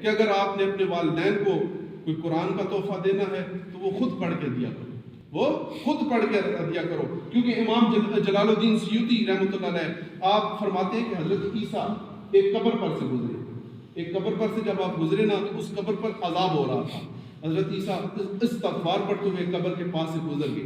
کہ اگر آپ نے اپنے والدین کو کوئی قرآن کا تحفہ دینا ہے تو وہ خود پڑھ کے دیا کرو، وہ خود پڑھ کے دیا کرو، کیونکہ امام جلال الدین سیوطی رحمۃ اللہ علیہ آپ فرماتے ہیں کہ حضرت عیسیٰ ایک قبر پر سے گزرے، ایک قبر پر سے جب آپ گزرے نا تو اس قبر پر عذاب ہو رہا تھا، حضرت عیسیٰ استغفار پڑھتے ہوئے قبر کے پاس سے گزر گئے،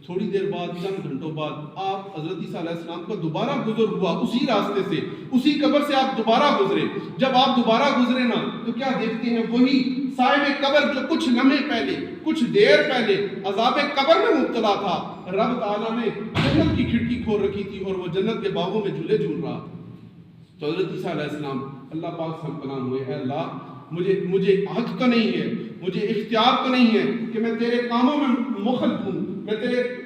تھوڑی دیر بعد چند گھنٹوں بعد آپ حضرت عیسیٰ علیہ السلام کا دوبارہ گزر ہوا اسی راستے سے، اسی قبر سے آپ دوبارہ گزرے، جب آپ دوبارہ گزرے نا تو کیا دیکھتے ہیں وہی صاحب قبر جو کچھ لمحے پہلے کچھ دیر پہلے عذاب قبر میں مبتلا تھا، رب تعالیٰ نے جنت کی کھڑکی کھول رکھی تھی اور وہ جنت کے باغوں میں جھولے جھول رہا تھا۔ تو حضرت عیسیٰ علیہ السلام اللہ پاک سے ہم کلام ہوئے، اے اللہ مجھے حق تو نہیں ہے، مجھے اختیار تو نہیں ہے کہ میں تیرے کاموں میں مخل ہوں، میں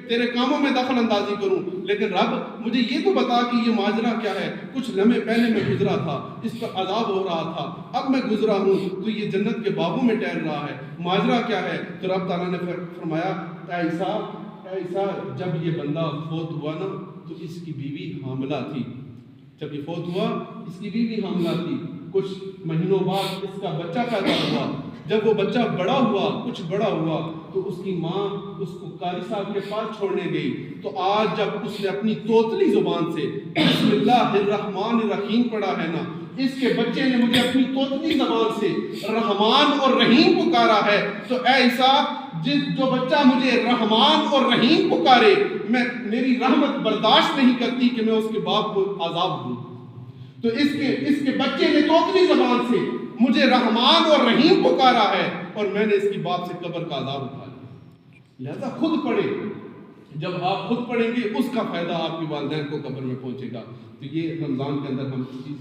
تیرے کاموں میں دخل اندازی کروں، لیکن رب مجھے یہ تو بتا کہ یہ ماجرا کیا ہے، کچھ لمحے پہلے میں گزرا تھا، اس پر عذاب ہو رہا تھا، اب میں گزرا ہوں تو یہ جنت کے باغوں میں ٹہل رہا ہے، ماجرا کیا ہے؟ تو رب تعالیٰ نے فرمایا اے عیسیٰ جب یہ بندہ فوت ہوا نا تو اس کی بیوی حاملہ تھی، جب یہ فوت ہوا اس کی بیوی حاملہ تھی، کچھ مہینوں بعد اس کا بچہ پیدا ہوا، جب وہ بچہ بڑا ہوا کچھ بڑا ہوا تو اس کی ماں اس کو قاری صاحب کے پاس چھوڑنے گئی، تو آج جب اس نے اپنی توتلی زبان سے بسم اللہ الرحمن الرحیم پڑھا ہے نا، اس کے بچے نے مجھے اپنی توتلی زبان سے رحمان اور رحیم پکارا ہے، تو اے عیسیٰ جو بچہ مجھے رحمان اور رحیم پکارے میری رحمت برداشت نہیں کرتی کہ میں اس کے باپ کو عذاب دوں، تو اس کے بچے نے توتلی زبان سے مجھے رحمان اور رحیم پکارا ہے اور میں نے اس کی باپ سے قبر کا عذاب اٹھا لیا، لہذا خود پڑھیں، جب آپ خود پڑھیں گے اس کا فائدہ آپ کے والدین کو قبر میں پہنچے گا۔ تو یہ رمضان کے اندر ہم اس چیز